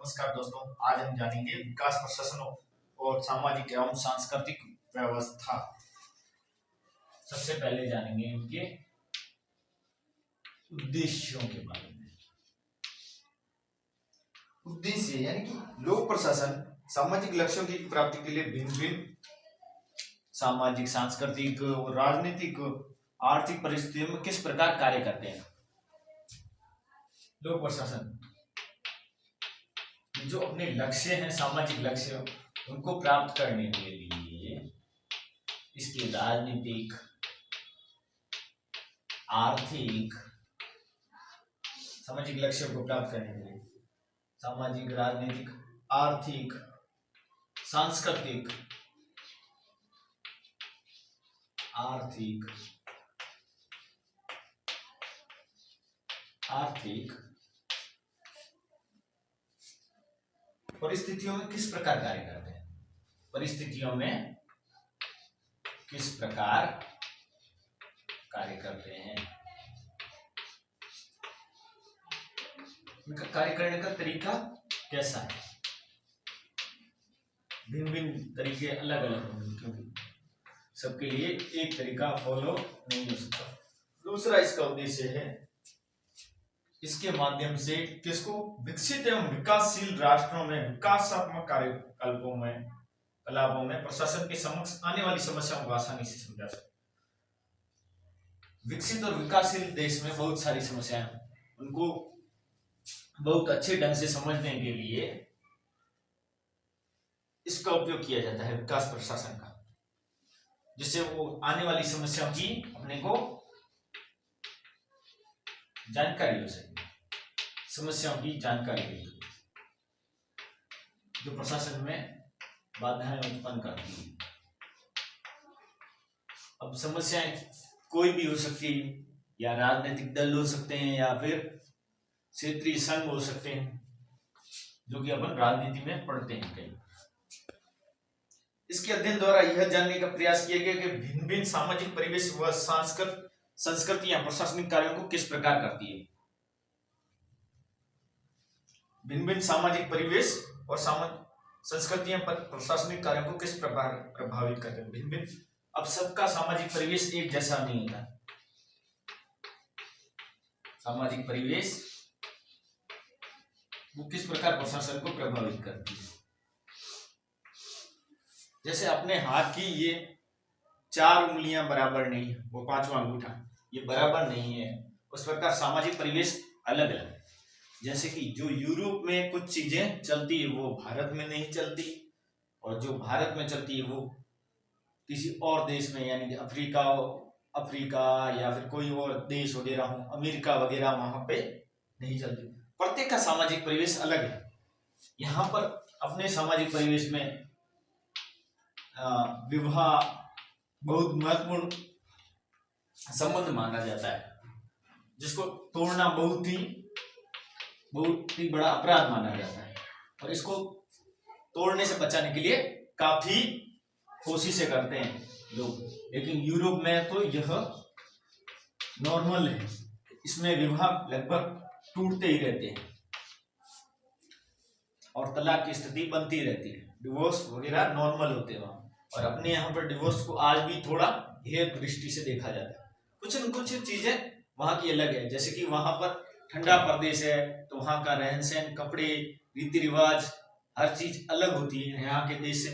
नमस्कार दोस्तों, आज हम जानेंगे विकास प्रशासन और सामाजिक एवं सांस्कृतिक व्यवस्था। सबसे पहले जानेंगे इनके उद्देश्यों के बारे में। उद्देश्य यानी कि लोक प्रशासन सामाजिक लक्ष्यों की प्राप्ति के लिए भिन्न भिन्न सामाजिक, सांस्कृतिक और राजनीतिक आर्थिक परिस्थितियों में किस प्रकार कार्य करते हैं। लोक प्रशासन जो अपने लक्ष्य हैं, सामाजिक लक्ष्य, उनको प्राप्त करने के लिए इसके राजनीतिक, आर्थिक, सामाजिक लक्ष्यों को प्राप्त करने के लिए सामाजिक, राजनीतिक, आर्थिक, सांस्कृतिक, आर्थिक परिस्थितियों में किस प्रकार कार्य करते हैं। परिस्थितियों में किस प्रकार कार्य करते हैं, उनका कार्य करने का तरीका कैसा है। भिन्न भिन्न तरीके अलग अलग होंगे, क्योंकि सबके लिए एक तरीका फॉलो नहीं हो सकता। दूसरा इसका उद्देश्य है इसके माध्यम से किसको विकसित एवं विकासशील राष्ट्रों में विकासात्मक कार्यकलापों में प्रशासन के समक्ष आने वाली समस्याओं को आसानी से समझा सके। विकसित और विकासशील देश में बहुत सारी समस्याएं, उनको बहुत अच्छे ढंग से समझने के लिए इसका उपयोग किया जाता है, विकास प्रशासन का, जिससे वो आने वाली समस्याओं की अपने को जानकारी हो सके, समस्याओं की जानकारी हो सके जो प्रशासन में बाधाएं उत्पन्न करती है। अब समस्याएं कोई भी हो सकती है, या राजनीतिक दल हो सकते हैं, या फिर क्षेत्रीय संघ हो सकते हैं, जो कि अपन राजनीति में पढ़ते हैं कहीं। इसके अध्ययन द्वारा यह जानने का प्रयास किया गया कि भिन्न भिन्न सामाजिक परिवेश व संस्कृतियां प्रशासनिक कार्यों को किस प्रकार करती है। भिन्न भिन्न सामाजिक परिवेश और संस्कृतियां प्रशासनिक कार्यों को किस प्रकार प्रभावित करते हैं। भिन्न भिन्न, अब सबका सामाजिक परिवेश एक जैसा नहीं होता। सामाजिक परिवेश वो किस प्रकार प्रशासन को प्रभावित करती है। जैसे अपने हाथ की ये 4 उंगलियां बराबर नहीं है, वो 5वां अंगूठा ये बराबर नहीं है, उस प्रकार सामाजिक परिवेश अलग अलग है। जैसे कि जो यूरोप में कुछ चीजें चलती है वो भारत में नहीं चलती, और जो भारत में चलती है वो किसी और देश में, यानी कि अफ्रीका या फिर कोई और देश वगैरह हो, अमेरिका वगैरह, वहां पे नहीं चलती। प्रत्येक का सामाजिक परिवेश अलग है। यहाँ पर अपने सामाजिक परिवेश में विवाह बहुत महत्वपूर्ण संबंध माना जाता है, जिसको तोड़ना बहुत ही बड़ा अपराध माना जाता है, और इसको तोड़ने से बचाने के लिए काफी कोशिशें करते हैं लोग। लेकिन यूरोप में तो यह नॉर्मल है, इसमें विवाह लगभग टूटते ही रहते हैं और तलाक की स्थिति बनती रहती है, डिवोर्स वगैरह नॉर्मल होते हैं वहां। और अपने यहाँ पर डिवोर्स को आज भी थोड़ा हेय दृष्टि से देखा जाता है। कुछ न कुछ चीजें वहां की अलग है, जैसे कि वहां पर ठंडा प्रदेश है तो वहां का रहन सहन, कपड़े, रीति रिवाज, हर चीज अलग होती है यहाँ के देश से।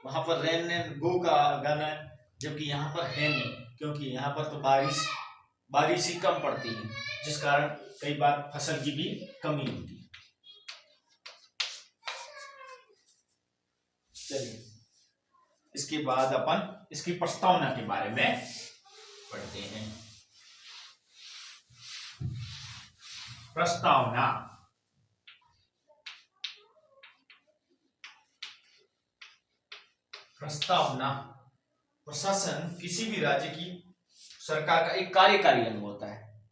वहां पर रैन गो का गाना, जबकि यहाँ पर है नहीं, क्योंकि यहाँ पर तो बारिश ही कम पड़ती है, जिस कारण कई बार फसल की भी कमी होती है। चलिए इसके बाद अपन इसकी प्रस्तावना के बारे में पढ़ते हैं। प्रस्तावना प्रशासन किसी भी राज्य की सरकार का एक कार्यकारी अंग होता है।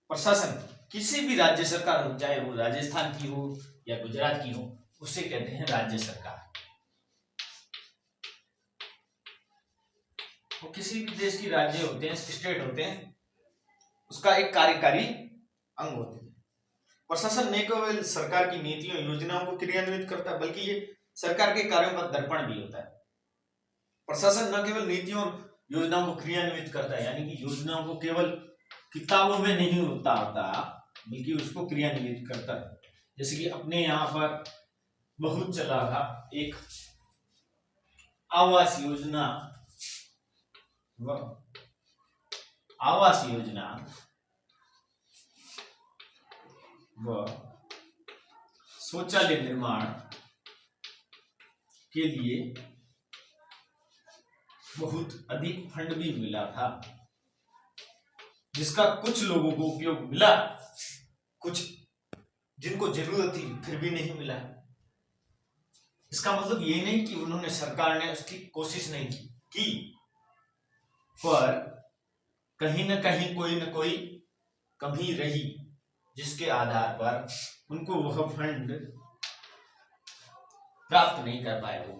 प्रशासन किसी भी राज्य सरकार हो, चाहे वो राजस्थान की हो या गुजरात की हो, उसे कहते हैं राज्य सरकार। वो किसी भी देश की राज्य होते हैं, स्टेट होते हैं, उसका एक कार्यकारी अंग होते हैं। प्रशासन न केवल सरकार की नीतियों योजनाओं को क्रियान्वित करता है बल्कि ये सरकार के कार्यों का दर्पण भी होता है। प्रशासन न केवल नीतियों और योजनाओं को क्रियान्वित करता है, यानी कि योजनाओं को केवल किताबों में नहीं उतारता बल्कि उसको क्रियान्वित करता है। जैसे कि अपने यहाँ पर बहुत चला था एक आवास योजना, व शौचालय निर्माण के लिए बहुत अधिक फंड भी मिला था, जिसका कुछ लोगों को उपयोग मिला, कुछ जिनको जरूरत थी फिर भी नहीं मिला। इसका मतलब ये नहीं कि उन्होंने सरकार ने उसकी कोशिश नहीं की, पर कहीं ना कहीं कोई ना कोई कमी रही जिसके आधार पर उनको वह फंड प्राप्त नहीं कर पाए। वो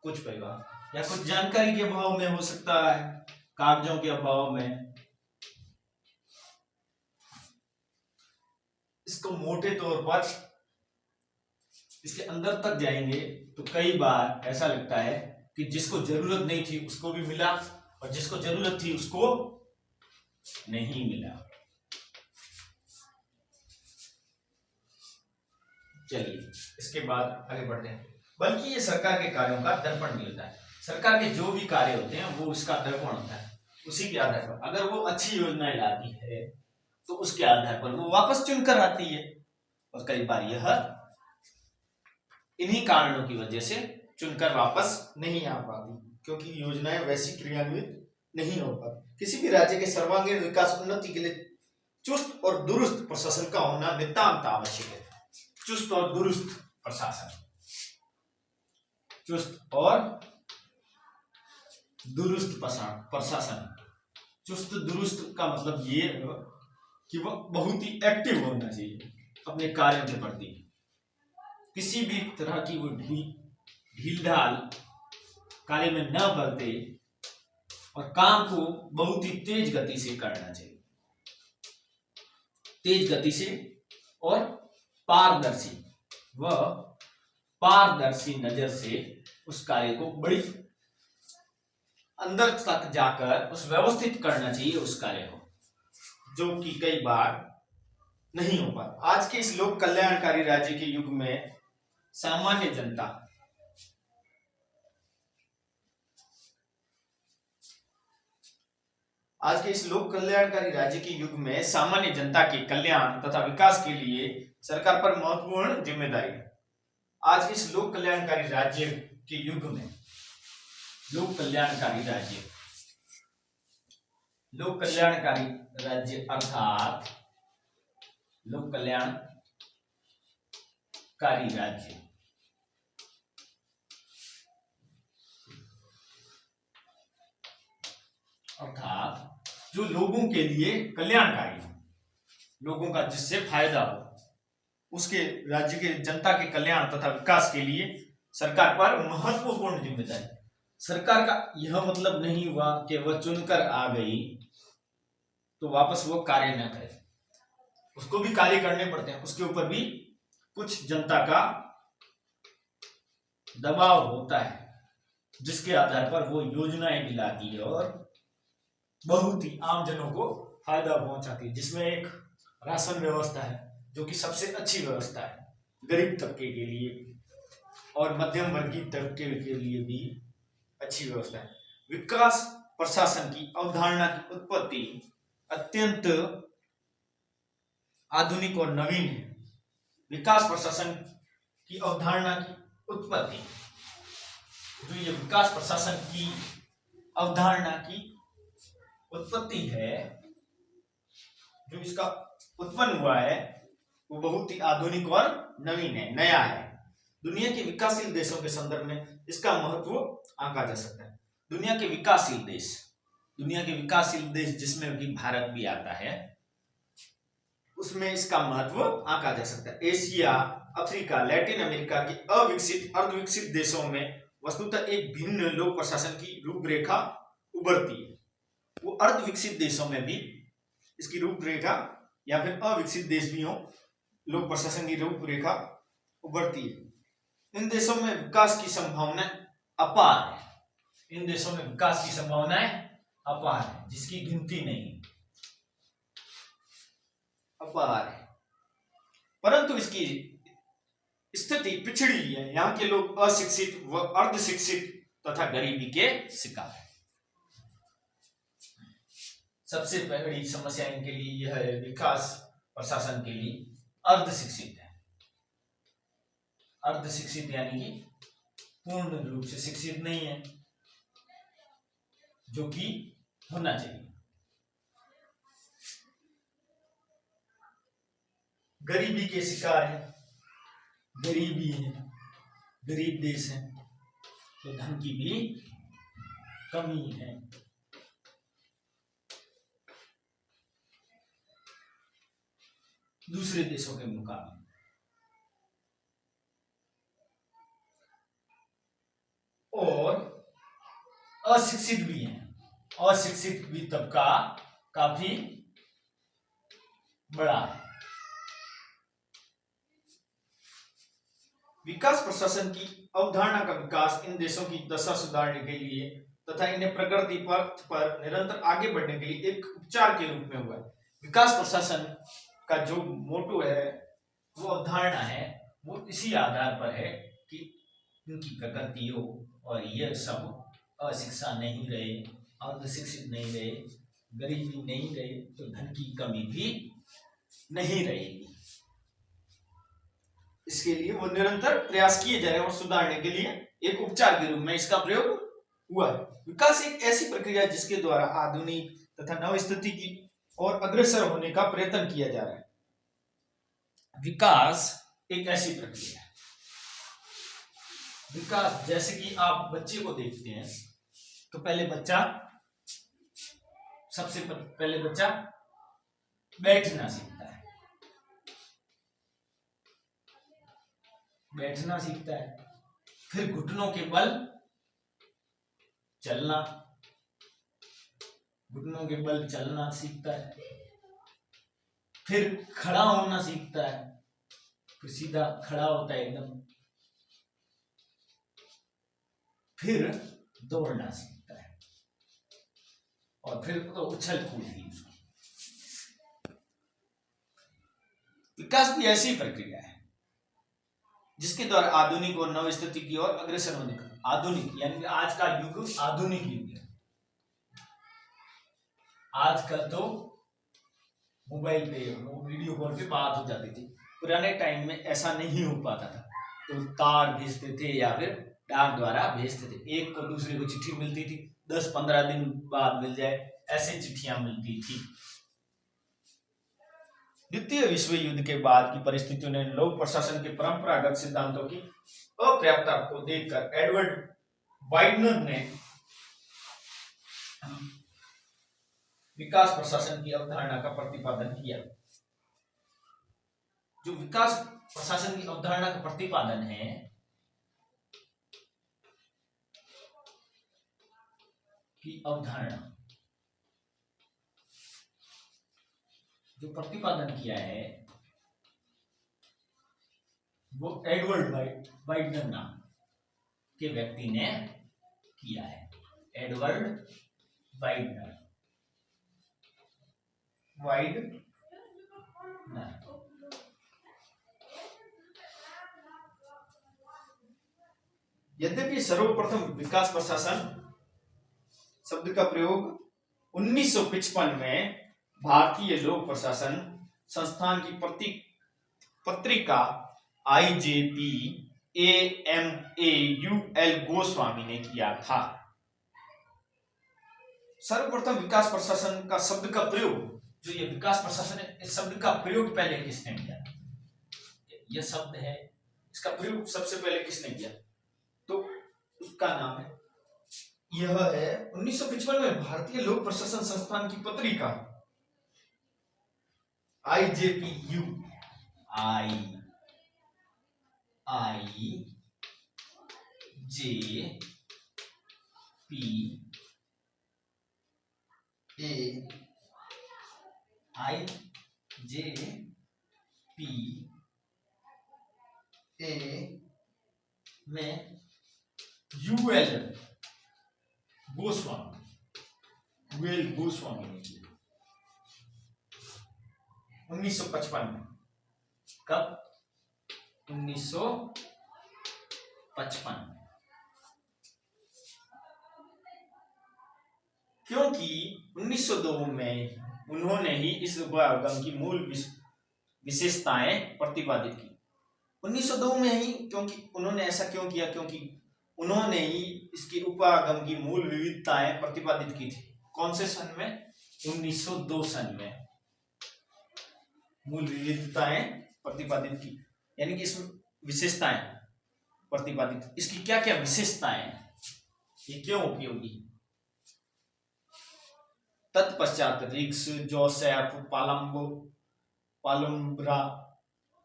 कुछ परिवार या कुछ जानकारी के अभाव में हो सकता है, कागजों के अभाव में। इसको मोटे तौर पर इसके अंदर तक जाएंगे तो कई बार ऐसा लगता है कि जिसको जरूरत नहीं थी उसको भी मिला और जिसको जरूरत थी उसको नहीं मिला। चलिए इसके बाद आगे बढ़ते हैं। बल्कि ये सरकार के कार्यों का दर्पण भी होता है। सरकार के जो भी कार्य होते हैं वो उसका दर्पण होता है। उसी के आधार पर अगर वो अच्छी योजनाएं लाती है तो उसके आधार पर वो वापस चुनकर आती है, और कई बार यह इन्हीं कारणों की वजह से चुनकर वापस नहीं आ पाती, क्योंकि योजनाएं वैसी क्रियान्वित नहीं हो पाती। किसी भी राज्य के सर्वांगीण विकास उन्नति के लिए चुस्त और दुरुस्त प्रशासन का होना नितांत आवश्यक है। चुस्त और दुरुस्त प्रशासन, चुस्त और दुरुस्त प्रशासन। चुस्त दुरुस्त का मतलब ये कि वह बहुत ही एक्टिव होना चाहिए अपने कार्यों के प्रति, किसी भी तरह की वो ढील ढाल कार्य में न बरते और काम को बहुत ही तेज गति से करना चाहिए, तेज गति से और पारदर्शी व पारदर्शी नजर से उस कार्य को बड़ी अंदर तक जाकर उस व्यवस्थित करना चाहिए उस कार्य को, जो कि कई बार नहीं हो पाता। आज के इस लोक कल्याणकारी राज्य के युग में सामान्य जनता आज के इस लोक कल्याणकारी राज्य के युग में सामान्य जनता के कल्याण तथा विकास के लिए सरकार पर महत्वपूर्ण जिम्मेदारी है। आज के इस लोक कल्याणकारी राज्य के युग में लोक कल्याणकारी राज्य अर्थात लोक कल्याणकारी राज्य अर्थात जो लोगों के लिए कल्याणकारी हो, लोगों का जिससे फायदा हो, उसके राज्य के जनता के कल्याण तथा विकास के लिए सरकार पर महत्वपूर्ण जिम्मेदारी। सरकार का यह मतलब नहीं हुआ कि वह चुनकर आ गई तो वापस वो कार्य न करे, उसको भी कार्य करने पड़ते हैं, उसके ऊपर भी कुछ जनता का दबाव होता है जिसके आधार पर वो योजनाएं भी लाती है और बहुत ही आम जनों को फायदा पहुंचाती है, जिसमें एक राशन व्यवस्था है जो कि सबसे अच्छी व्यवस्था है गरीब तबके के लिए और मध्यम वर्गीय तबके के लिए भी अच्छी व्यवस्था है। विकास प्रशासन की अवधारणा की उत्पत्ति अत्यंत आधुनिक और नवीन है। विकास प्रशासन की अवधारणा की उत्पत्ति, जो ये विकास प्रशासन की अवधारणा की उत्पत्ति है, जो इसका उत्पन्न हुआ है वो बहुत ही आधुनिक और नवीन है, नया है। दुनिया के विकासशील देशों के संदर्भ में इसका महत्व आंका जा सकता है। दुनिया के विकासशील देश जिसमें भी भारत भी आता है, उसमें इसका महत्व आंका जा सकता है। एशिया, अफ्रीका, लैटिन अमेरिका के अविकसित अर्धविकसित देशों में वस्तुतः एक भिन्न लोक प्रशासन की रूपरेखा उभरती है। वो अर्धविकसित देशों में भी इसकी रूपरेखा या फिर अविकसित देश भी हो, लोक प्रशासन की रूपरेखा उभरती है। इन देशों में विकास की संभावनाएं अपार है। इन देशों में विकास की संभावनाएं अपार है, जिसकी गिनती नहीं, अपार है। परंतु इसकी स्थिति पिछड़ी है। यहाँ के लोग अशिक्षित व अर्धशिक्षित तथा गरीबी के शिकार है। सबसे बड़ी समस्या इनके लिए यह है, विकास प्रशासन के लिए अर्धशिक्षित है। अर्धशिक्षित यानी कि पूर्ण रूप से शिक्षित नहीं है, जो कि होना चाहिए। गरीबी के शिकार है, गरीबी है, गरीब देश है, तो धन की भी कमी है। दूसरे देशों के मुकाबले और अशिक्षित भी है। अशिक्षित भी तबका काफी बड़ा है। विकास प्रशासन की अवधारणा का विकास इन देशों की दशा सुधारने के लिए तथा इन्हें प्रगति पथ पर निरंतर आगे बढ़ने के लिए एक उपचार के रूप में हुआ है। विकास प्रशासन का जो मोटो है, वो अवधारणा है, वो इसी आधार पर है कि इनकी प्रकृति हो और यह सब अशिक्षा नहीं रहे, अर्धशिक्षित नहीं रहे, गरीबी नहीं रहे, तो धन की कमी भी नहीं रहेगी। इसके लिए वो निरंतर प्रयास किए जा रहे हैं और सुधारने के लिए एक उपचार के रूप में इसका प्रयोग हुआ है। विकास एक ऐसी प्रक्रिया है जिसके द्वारा आधुनिक तथा नव स्थिति की और अग्रसर होने का प्रयत्न किया जा रहा है। विकास एक ऐसी प्रक्रिया है। विकास जैसे कि आप बच्चे को देखते हैं, तो सबसे पहले बच्चा बैठना सीखता है, फिर घुटनों के बल चलना सीखता है, फिर खड़ा होना सीखता है, फिर सीधा खड़ा होता है एकदम, फिर दौड़ना सीखता है, और फिर तो उछल कूद ही। विकास भी ऐसी प्रक्रिया है जिसके द्वारा आधुनिक और नव स्थिति की ओर अग्रसर होने का, आधुनिक यानी आज का युग आधुनिक युग है। आजकल तो मोबाइल पे वीडियो कॉल पे बात हो जाती थी, पुराने टाइम में ऐसा नहीं हो पाता था, तो तार भेजते थे या फिर डाक द्वारा भेजते थे। एक को दूसरे को चिट्ठी मिलती थी, 10-15 दिन बाद मिल जाए, ऐसे चिट्ठियां मिलती थी। द्वितीय विश्व युद्ध के बाद की परिस्थितियों ने लोक प्रशासन के परंपरागत सिद्धांतों की अपर्याप्तता को देखकर एडवर्ड वाइडनर ने विकास प्रशासन की अवधारणा का प्रतिपादन किया। जो विकास प्रशासन की अवधारणा का प्रतिपादन है, की अवधारणा जो प्रतिपादन किया है, वो एडवर्ड वाइडनर नाम के व्यक्ति ने किया है। एडवर्ड वाइडनर। यद्यपि सर्वप्रथम विकास प्रशासन शब्द का प्रयोग 1955 में भारतीय लोक प्रशासन संस्थान की पत्रिका IJP AMAUL गोस्वामी ने किया था। सर्वप्रथम विकास प्रशासन का शब्द का प्रयोग, जो ये विकास प्रशासन है, इस शब्द का प्रयोग पहले किसने किया? यह शब्द है, इसका प्रयोग सबसे पहले किसने किया? तो उसका नाम है, यह है 1955 में भारतीय लोक प्रशासन संस्थान की पत्रिका IJPU में यूएल गोस्वामी ने किया 1955 में। कब? 1955 में। क्योंकि 1902 में उन्होंने ही इस उपागम की मूल विशेषताएं प्रतिपादित की। 1902 में ही, क्योंकि उन्होंने ऐसा क्यों किया? क्योंकि उन्होंने ही इसकी उपागम की मूल विविधताएं प्रतिपादित की थी। कौन से सन में? 1902 सन में मूल विविधताएं प्रतिपादित की, यानी कि इसमें विशेषताएं प्रतिपादित। इसकी क्या क्या विशेषताएं हैं, ये क्यों उपयोगी? तत्पश्चात रिक्स, जोसेफ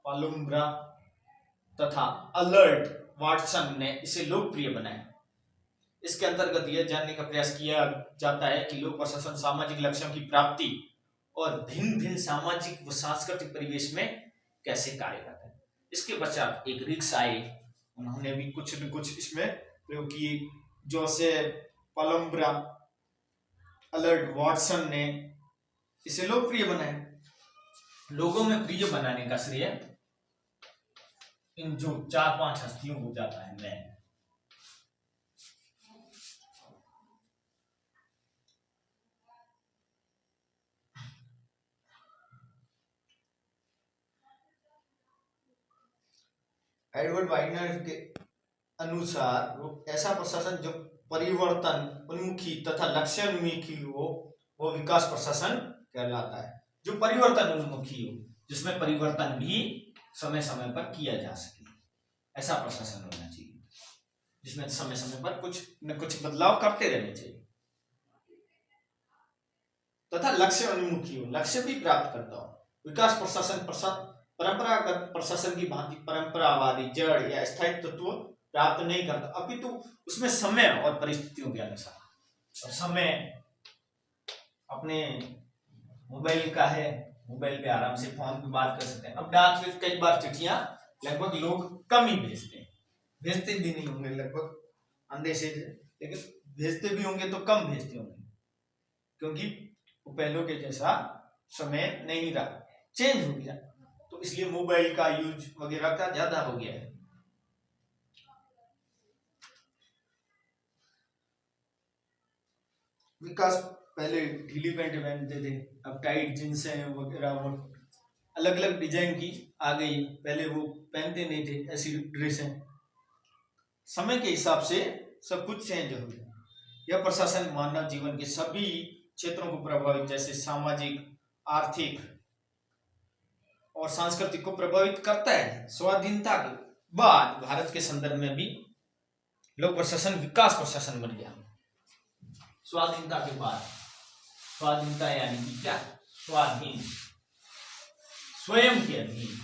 पालुम्ब्रा तथा अलर्ट वाटसन ने इसे लोकप्रिय बनाया। इसके अंतर्गत यह जानने का प्रयास किया जाता है कि लोक प्रशासन सामाजिक लक्ष्यों की प्राप्ति और भिन्न भिन्न सामाजिक व सांस्कृतिक परिवेश में कैसे कार्य करता है। इसके पश्चात एक रिक्स आए, उन्होंने भी कुछ न कुछ इसमें प्रयोग किए। जोसेफ पालुम्ब्रा, अलर्ट वाटसन ने इसे लोकप्रिय बनाया। लोगों में प्रिय बनाने का श्रेय इन जो 4-5 हस्तियों को जाता है। मैं एडवर्ड वाइनर के अनुसार ऐसा प्रशासन जो परिवर्तन उन्मुखी तथा लक्ष्योन्मुखी हो वो विकास प्रशासन कहलाता है। जो परिवर्तन उन्मुखी हो, जिसमें परिवर्तन भी समय समय पर किया जा सके, ऐसा प्रशासन होना चाहिए, जिसमें समय समय पर कुछ न कुछ बदलाव करते रहने चाहिए, तथा लक्ष्य उन्मुखी हो, लक्ष्य भी प्राप्त करता हो। विकास प्रशासन परंपरागत प्रशासन की भांति परंपरावादी जड़ या स्थायी तत्व प्राप्त नहीं करता, अपितु उसमें समय और परिस्थितियों के अनुसार, और समय अपने मोबाइल का है, मोबाइल पे आराम से फोन पे बात कर सकते हैं। अब डाक से कई बार चिट्ठियां लगभग लोग कम ही भेजते हैं, भेजते भी नहीं होंगे लगभग अंधे से, लेकिन भेजते भी होंगे तो कम भेजते होंगे, क्योंकि वो पहले के जैसा समय नहीं रहा, चेंज हो गया, तो इसलिए मोबाइल का यूज वगैरह का ज्यादा हो गया है। विकास पहले ढीली पैंट पहनते थे, अब टाइट जींस वगैरह अलग अलग डिजाइन की आ गई, पहले वो पहनते नहीं थे ऐसी ड्रेसें। समय के हिसाब से सब कुछ चेंज हो गया। यह प्रशासन मानव जीवन के सभी क्षेत्रों को प्रभावित, जैसे सामाजिक, आर्थिक और सांस्कृतिक को प्रभावित करता है। स्वाधीनता के बाद भारत के संदर्भ में भी लोक प्रशासन विकास प्रशासन बन गया। स्वाधीनता के बाद, स्वाधीनता यानी कि क्या? स्वाधीन, स्वयं के अधीन।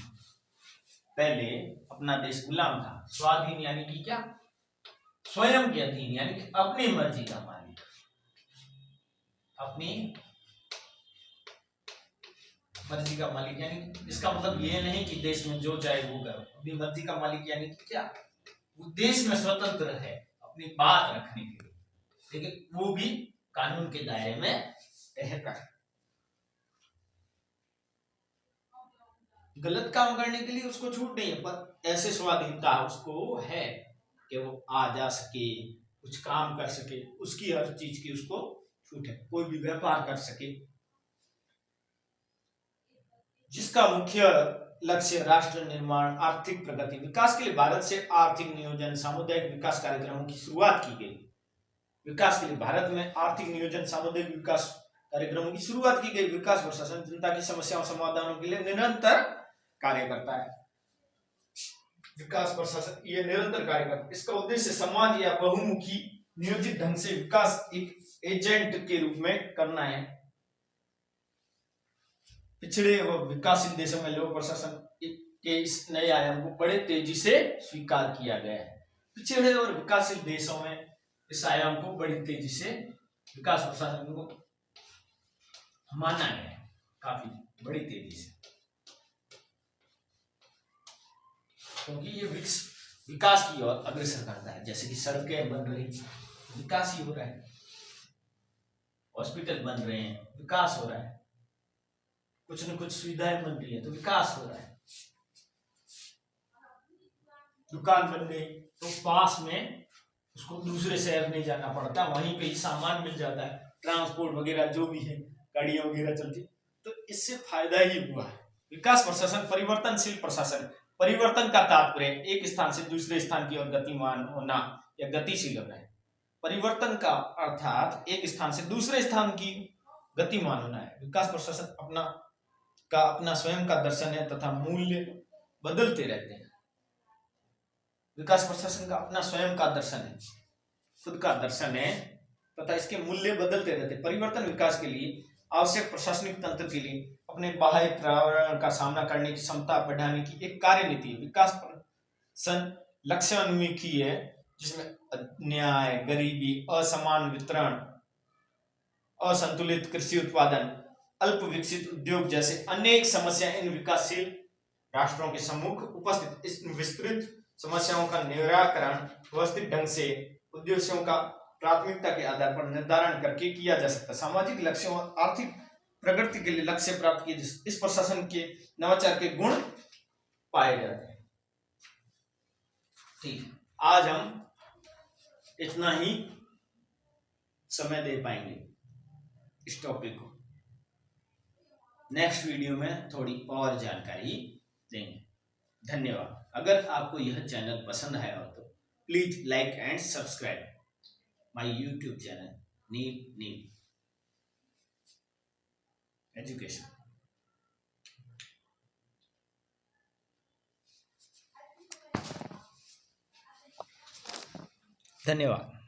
पहले अपना देश गुलाम था, स्वाधीन यानी कि क्या? स्वयं के अधीन, यानी कि अपनी मर्जी का मालिक, अपनी मर्जी का मालिक। यानी इसका मतलब ये नहीं कि देश में जो चाहे वो करो, अपनी मर्जी का मालिक यानी कि क्या? वो देश में स्वतंत्र है अपनी बात रखने के लिए, लेकिन वो भी कानून के दायरे में रहकर। गलत काम करने के लिए उसको छूट नहीं है, पर ऐसे स्वाधीनता उसको है कि वो आ जा सके, कुछ काम कर सके, उसकी हर चीज की उसको छूट है, कोई भी व्यापार कर सके। जिसका मुख्य लक्ष्य राष्ट्र निर्माण, आर्थिक प्रगति, विकास के लिए भारत से आर्थिक नियोजन, सामुदायिक विकास कार्यक्रमों की शुरुआत की गई। विकास के लिए भारत में आर्थिक नियोजन, सामुदायिक विकास कार्यक्रमों की शुरुआत की गई। विकास प्रशासन जनता की समस्याओं समाधानों के लिए निरंतर कार्य करता है। विकास प्रशासन ये निरंतर कार्य करता है। इसका उद्देश्य समाज या बहुमुखी नियोजित ढंग से विकास एक एजेंट के रूप में करना है। पिछड़े व विकासशील देशों में लोक प्रशासन के इस नए आयाम को बड़े तेजी से स्वीकार किया गया है। पिछड़े और विकासशील देशों में इस आयाम को बड़ी तेजी से विकास प्रशासन को माना गया है, काफी बड़ी तेजी से, क्योंकि ये विकास की ओर अग्रसर करता है। जैसे कि सड़कें बन रही, विकास ही हो रहा है, हॉस्पिटल बन रहे हैं, विकास हो रहा है, कुछ न कुछ सुविधाएं बन रही है तो विकास हो रहा है। दुकान बन गई तो पास में उसको दूसरे शहर नहीं जाना पड़ता, वहीं पे ही सामान मिल जाता है, ट्रांसपोर्ट वगैरह जो भी है, गाड़ियां वगैरह चलती, तो इससे फायदा ही हुआ है। विकास प्रशासन परिवर्तनशील प्रशासन, परिवर्तन का तात्पर्य एक स्थान से दूसरे स्थान की ओर गतिमान होना या गतिशील होना है। परिवर्तन का अर्थात एक स्थान से दूसरे स्थान की गतिमान होना है। विकास प्रशासन अपना स्वयं का दर्शन है तथा मूल्य बदलते रहते हैं। विकास प्रशासन का अपना स्वयं का दर्शन है, खुद का दर्शन है तथा इसके मूल्य बदलते रहते हैं। परिवर्तन विकास के लिए आवश्यक प्रशासनिक तंत्र के लिए अपने बाह्य पर्यावरण का सामना करने की क्षमता बढ़ाने की एक कार्य नीति है। विकास प्रशासन लक्ष्योन्मुखी है, जिसमें अन्याय, गरीबी, असमान वितरण, असंतुलित कृषि उत्पादन, अल्प विकसित उद्योग जैसे अनेक समस्याएं इन विकासशील राष्ट्रों के सम्मुख उपस्थित। इस विस्तृत समस्याओं का निराकरण व्यवस्थित ढंग से उद्देश्यों का प्राथमिकता के आधार पर निर्धारण करके किया जा सकता है। सामाजिक लक्ष्यों और आर्थिक प्रगति के लिए लक्ष्य प्राप्त किए इस प्रशासन के नवाचार के गुण पाए जाते हैं। ठीक, आज हम इतना ही समय दे पाएंगे इस टॉपिक को। नेक्स्ट वीडियो में थोड़ी और जानकारी देंगे। धन्यवाद। अगर आपको यह चैनल पसंद आया हो तो please like and subscribe my YouTube channel नीव एजुकेशन। धन्यवाद।